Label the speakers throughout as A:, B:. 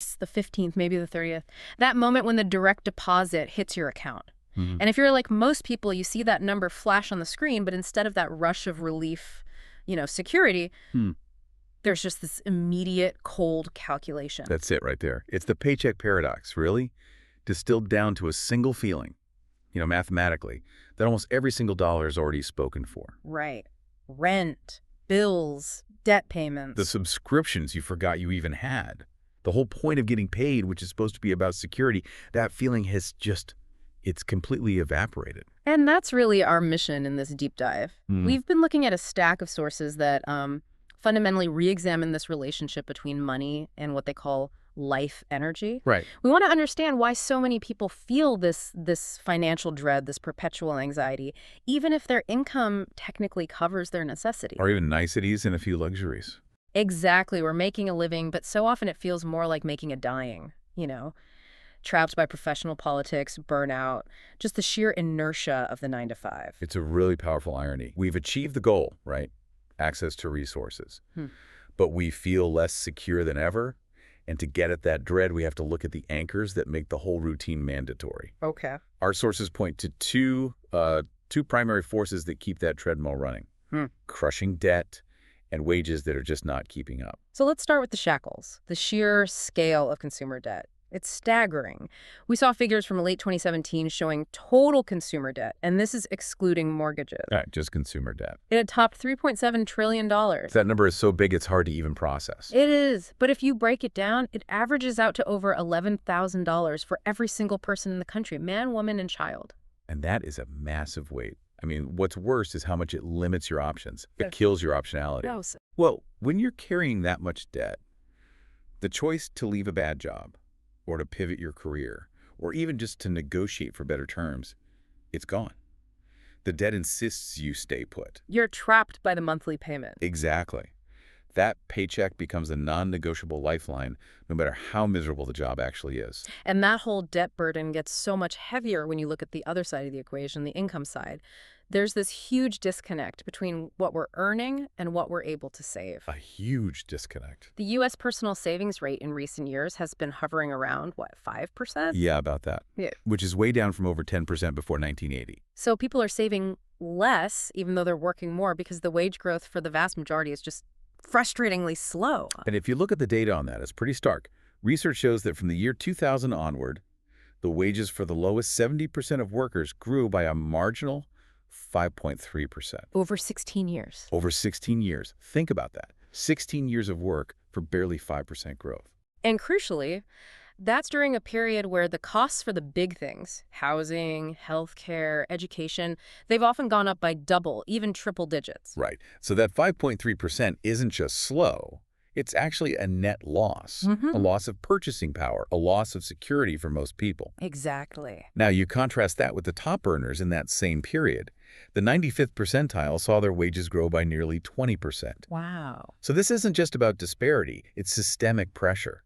A: It's the 15th, maybe the 30th, that moment when the direct deposit hits your account.
B: Mhm.
A: And if you're like most people, you see that number flash on the screen, but instead of that rush of relief, security,
B: Hmm.
A: there's just this immediate cold calculation.
B: That's it right there. It's the paycheck paradox, really, distilled down to a single feeling, mathematically, that almost every single dollar is already spoken for.
A: Right. Rent, bills, debt
B: The
A: payments.
B: subscriptions you forgot you even had. The whole point of getting paid, which is supposed to be about security, that feeling it's completely evaporated.
A: And that's really our mission in this deep dive.
B: Hmm.
A: We've been looking at a stack of sources that fundamentally re-examine this relationship between money and what they call life energy.
B: Right.
A: We want to understand why so many people feel this financial dread, this perpetual anxiety, even if their income technically covers their necessities.
B: Or even niceties and a few luxuries.
A: Exactly. We're making a living, but so often it feels more like making a dying, trapped by professional politics, burnout, just the sheer inertia of the 9 to 5.
B: It's a really powerful irony. We've achieved the goal, right? Access to resources. But we feel less secure than ever. And to get at that dread, we have to look at the anchors that make the whole routine mandatory.
A: Okay.
B: Our sources point to two primary forces that keep that treadmill running. Crushing debt and wages that are just not keeping up.
A: So let's start with the shackles, the sheer scale of consumer debt. It's staggering. We saw figures from late 2017 showing total consumer debt, and this is excluding mortgages.
B: All right, just consumer debt.
A: It had topped $3.7 trillion.
B: That number is so big it's hard to even process.
A: It is, but if you break it down, it averages out to over $11,000 for every single person in the country, man, woman, and child.
B: And that is a massive weight. I mean, what's worse is how much it limits your options. It kills your optionality.
A: No.
B: Well, when you're carrying that much debt, the choice to leave a bad job or to pivot your career or even just to negotiate for better terms, it's gone. The debt insists you stay put.
A: You're trapped by the monthly payment.
B: Exactly. That paycheck becomes a non-negotiable lifeline, no matter how miserable the job actually is.
A: And that whole debt burden gets so much heavier when you look at the other side of the equation, the income side. There's this huge disconnect between what we're earning and what we're able to save.
B: A huge disconnect.
A: The U.S. personal savings rate in recent years has been hovering around, 5%?
B: Yeah, about that.
A: Yeah.
B: Which is way down from over 10% before 1980.
A: So people are saving less, even though they're working more, because the wage growth for the vast majority is just frustratingly slow.
B: And if you look at the data on that, it's pretty stark. Research shows that from the year 2000 onward, the wages for the lowest 70% of workers grew by a marginal 5.3%.
A: Over 16 years.
B: Over 16 years. Think about that. 16 years of work for barely 5% growth.
A: And crucially, that's during a period where the costs for the big things, housing, healthcare, education, they've often gone up by double, even triple digits.
B: Right. So that 5.3% isn't just slow. It's actually a net loss, a loss of purchasing power, a loss of security for most people.
A: Exactly.
B: Now, you contrast that with the top earners in that same period. The 95th percentile saw their wages grow by nearly 20%.
A: Wow.
B: So this isn't just about disparity, it's systemic pressure.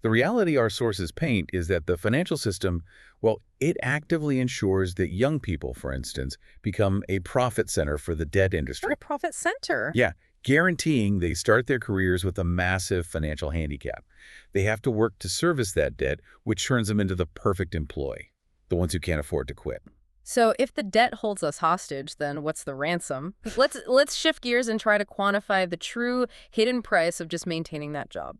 B: The reality our sources paint is that the financial system, well, it actively ensures that young people, for instance, become a profit center for the debt industry.
A: A profit center.
B: Yeah, guaranteeing they start their careers with a massive financial handicap. They have to work to service that debt, which turns them into the perfect employee, the ones who can't afford to quit.
A: So if the debt holds us hostage, then what's the ransom? Let's shift gears and try to quantify the true hidden price of just maintaining that job.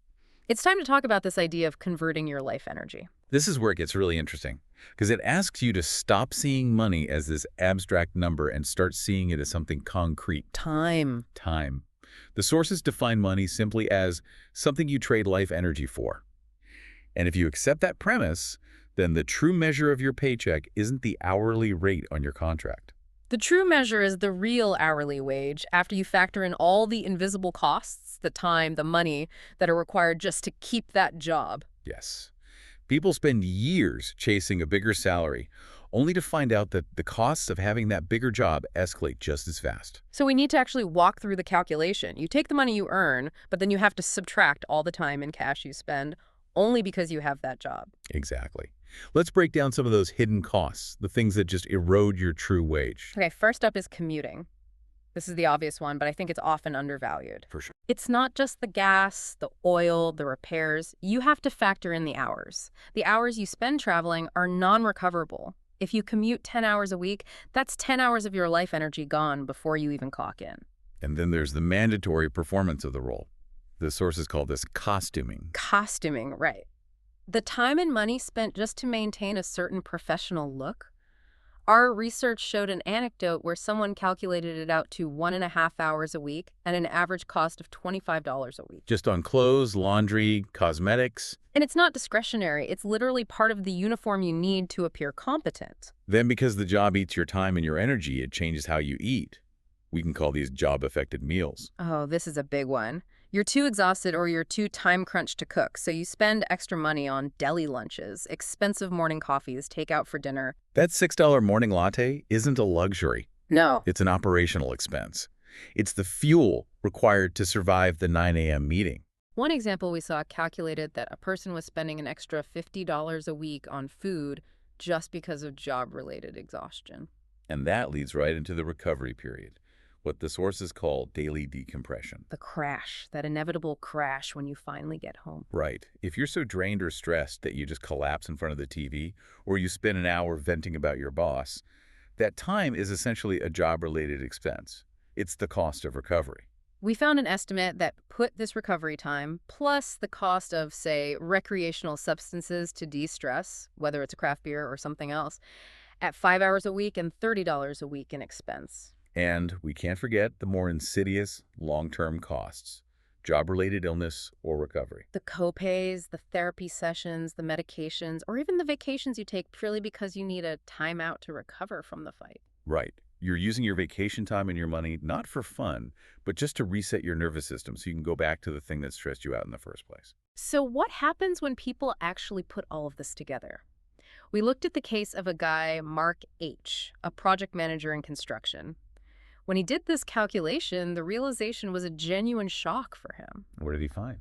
A: It's time to talk about this idea of converting your life energy.
B: This is where it gets really interesting, because it asks you to stop seeing money as this abstract number and start seeing it as something concrete.
A: Time.
B: Time. The sources define money simply as something you trade life energy for. And if you accept that premise, then the true measure of your paycheck isn't the hourly rate on your contract.
A: The true measure is the real hourly wage after you factor in all the invisible costs, the time, the money that are required just to keep that job.
B: Yes. People spend years chasing a bigger salary, only to find out that the costs of having that bigger job escalate just as fast.
A: So we need to actually walk through the calculation. You take the money you earn, but then you have to subtract all the time and cash you spend only because you have that job.
B: Exactly. Let's break down some of those hidden costs, the things that just erode your true wage.
A: Okay, first up is commuting. This is the obvious one, but I think it's often undervalued.
B: For sure.
A: It's not just the gas, the oil, the repairs. You have to factor in the hours. The hours you spend traveling are non-recoverable. If you commute 10 hours a week, that's 10 hours of your life energy gone before you even clock in.
B: And then there's the mandatory performance of the role. The sources call this costuming.
A: Costuming, right. The time and money spent just to maintain a certain professional look. Our research showed an anecdote where someone calculated it out to 1.5 hours a week at an average cost of $25 a week.
B: Just on clothes, laundry, cosmetics.
A: And it's not discretionary. It's literally part of the uniform you need to appear competent.
B: Then because the job eats your time and your energy, it changes how you eat. We can call these job-affected meals.
A: Oh, this is a big one. You're too exhausted or you're too time-crunched to cook, so you spend extra money on deli lunches, expensive morning coffees, takeout for dinner.
B: That $6 morning latte isn't a luxury.
A: No.
B: It's an operational expense. It's the fuel required to survive the 9 a.m. meeting.
A: One example we saw calculated that a person was spending an extra $50 a week on food just because of job-related exhaustion.
B: And that leads right into the recovery period, what the sources call daily decompression.
A: The crash, that inevitable crash when you finally get home.
B: Right. If you're so drained or stressed that you just collapse in front of the TV, or you spend an hour venting about your boss, that time is essentially a job-related expense. It's the cost of recovery.
A: We found an estimate that put this recovery time, plus the cost of, say, recreational substances to de-stress, whether it's a craft beer or something else, at 5 hours a week and $30 a week in expense.
B: And we can't forget the more insidious long-term costs, job-related illness or recovery.
A: The co-pays, the therapy sessions, the medications, or even the vacations you take purely because you need a timeout to recover from the fight.
B: Right. You're using your vacation time and your money not for fun, but just to reset your nervous system so you can go back to the thing that stressed you out in the first place.
A: So what happens when people actually put all of this together? We looked at the case of a guy, Mark H., a project manager in construction. When he did this calculation, the realization was a genuine shock for him.
B: What did he find?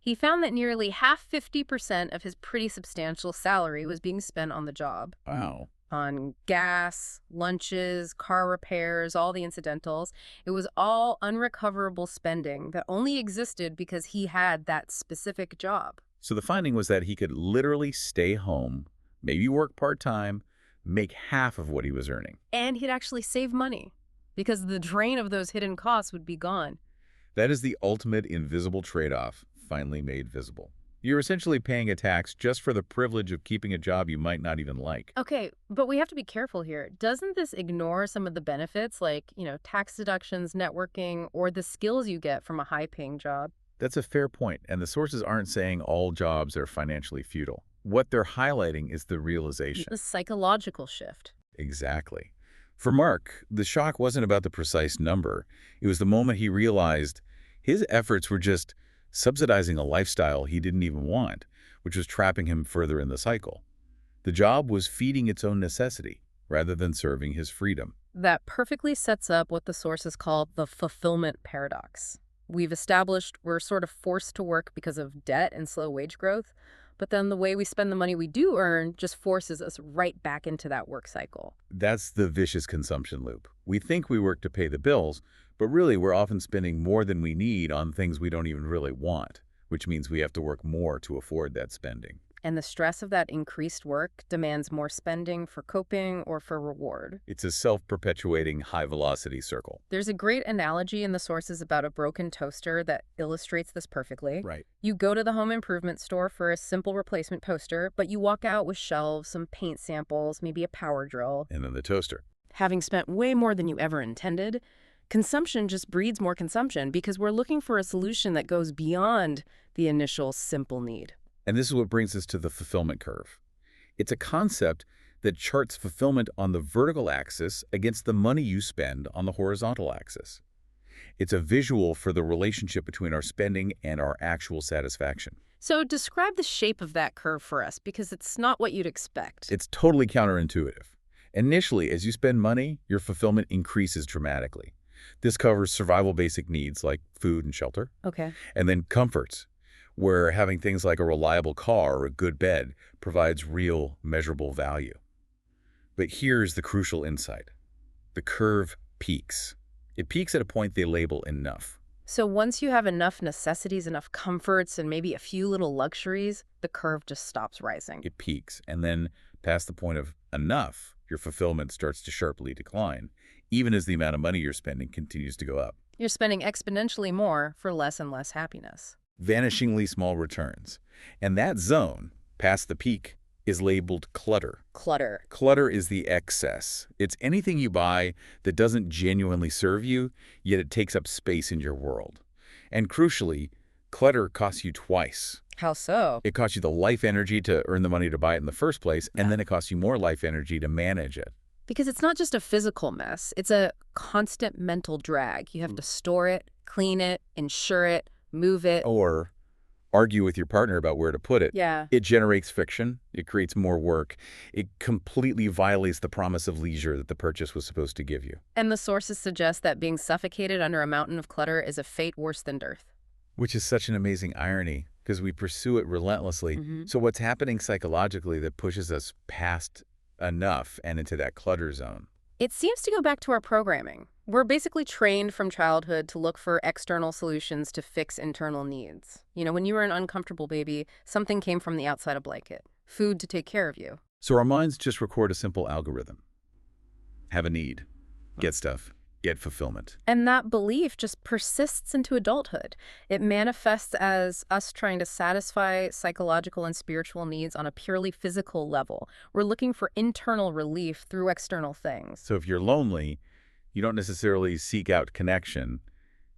A: He found that nearly half 50% of his pretty substantial salary was being spent on the job.
B: Wow.
A: On gas, lunches, car repairs, all the incidentals. It was all unrecoverable spending that only existed because he had that specific job.
B: So the finding was that he could literally stay home, maybe work part-time, make half of what he was earning.
A: And he'd actually save money because the drain of those hidden costs would be gone.
B: That is the ultimate invisible trade-off, finally made visible. You're essentially paying a tax just for the privilege of keeping a job you might not even like.
A: Okay, but we have to be careful here. Doesn't this ignore some of the benefits like, tax deductions, networking, or the skills you get from a high-paying job?
B: That's a fair point, and the sources aren't saying all jobs are financially futile. What they're highlighting is the realization.
A: The psychological shift.
B: Exactly. For Mark, the shock wasn't about the precise number. It was the moment he realized his efforts were just subsidizing a lifestyle he didn't even want, which was trapping him further in the cycle. The job was feeding its own necessity rather than serving his freedom.
A: That perfectly sets up what the sources call the fulfillment paradox. We've established we're sort of forced to work because of debt and slow wage growth, but then the way we spend the money we do earn just forces us right back into that work cycle.
B: That's the vicious consumption loop. We think we work to pay the bills, but really we're often spending more than we need on things we don't even really want, which means we have to work more to afford that spending.
A: And the stress of that increased work demands more spending for coping or for reward.
B: It's a self-perpetuating high-velocity circle.
A: There's a great analogy in the sources about a broken toaster that illustrates this perfectly.
B: Right.
A: You go to the home improvement store for a simple replacement toaster, but you walk out with shelves, some paint samples, maybe a power drill.
B: And then the toaster.
A: Having spent way more than you ever intended, consumption just breeds more consumption because we're looking for a solution that goes beyond the initial simple need.
B: And this is what brings us to the fulfillment curve. It's a concept that charts fulfillment on the vertical axis against the money you spend on the horizontal axis. It's a visual for the relationship between our spending and our actual satisfaction.
A: So describe the shape of that curve for us, because it's not what you'd expect.
B: It's totally counterintuitive. Initially, as you spend money, your fulfillment increases dramatically. This covers survival basic needs like food and shelter.
A: Okay.
B: And then comforts, where having things like a reliable car or a good bed provides real, measurable value. But here's the crucial insight. The curve peaks. It peaks at a point they label enough.
A: So once you have enough necessities, enough comforts, and maybe a few little luxuries, the curve just stops rising.
B: It peaks, and then past the point of enough, your fulfillment starts to sharply decline, even as the amount of money you're spending continues to go up.
A: You're spending exponentially more for less and less happiness.
B: Vanishingly small returns. And that zone, past the peak, is labeled clutter.
A: Clutter.
B: Clutter is the excess. It's anything you buy that doesn't genuinely serve you, yet it takes up space in your world. And crucially, clutter costs you twice.
A: How so?
B: It costs you the life energy to earn the money to buy it in the first place, and then it costs you more life energy to manage it.
A: Because it's not just a physical mess, it's a constant mental drag. You have to store it, clean it, insure it, move it.
B: Or argue with your partner about where to put it.
A: Yeah.
B: It generates friction. It creates more work. It completely violates the promise of leisure that the purchase was supposed to give you.
A: And the sources suggest that being suffocated under a mountain of clutter is a fate worse than dearth.
B: Which is such an amazing irony, because we pursue it relentlessly. So what's happening psychologically that pushes us past enough and into that clutter zone?
A: It seems to go back to our programming. We're basically trained from childhood to look for external solutions to fix internal needs. You know, when you were an uncomfortable baby, something came from the outside a blanket, food to take care of you.
B: So our minds just record a simple algorithm. Have a need, get stuff, get fulfillment.
A: And that belief just persists into adulthood. It manifests as us trying to satisfy psychological and spiritual needs on a purely physical level. We're looking for internal relief through external things.
B: So if you're lonely, you don't necessarily seek out connection.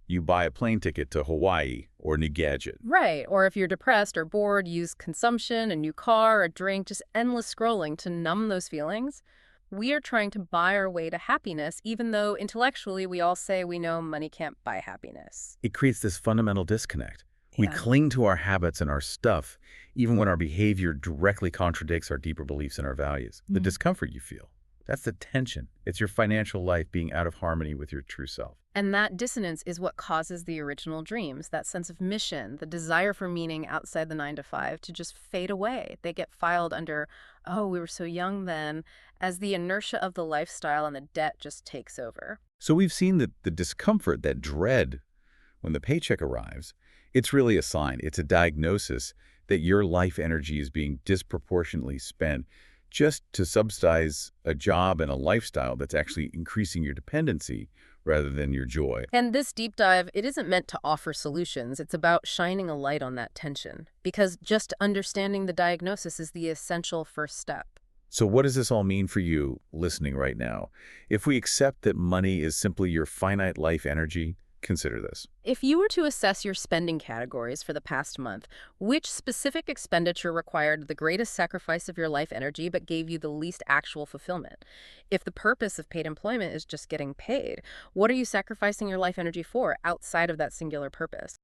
B: You buy a plane ticket to Hawaii or a new gadget.
A: Right. Or if you're depressed or bored, use consumption, a new car, a drink, just endless scrolling to numb those feelings. We are trying to buy our way to happiness, even though intellectually we all say we know money can't buy happiness.
B: It creates this fundamental disconnect. We cling to our habits and our stuff, even when our behavior directly contradicts our deeper beliefs and our values. The discomfort you feel, that's the tension. It's your financial life being out of harmony with your true self.
A: And that dissonance is what causes the original dreams, that sense of mission, the desire for meaning outside the 9 to 5 to just fade away. They get filed under, oh, we were so young then, as the inertia of the lifestyle and the debt just takes over.
B: So we've seen that the discomfort, that dread, when the paycheck arrives, it's really a sign. It's a diagnosis that your life energy is being disproportionately spent just to subsidize a job and a lifestyle that's actually increasing your dependency rather than your joy.
A: And this deep dive, it isn't meant to offer solutions. It's about shining a light on that tension, because just understanding the diagnosis is the essential first step.
B: So what does this all mean for you listening right now? If we accept that money is simply your finite life energy, consider this.
A: If you were to assess your spending categories for the past month, which specific expenditure required the greatest sacrifice of your life energy but gave you the least actual fulfillment? If the purpose of paid employment is just getting paid, what are you sacrificing your life energy for outside of that singular purpose?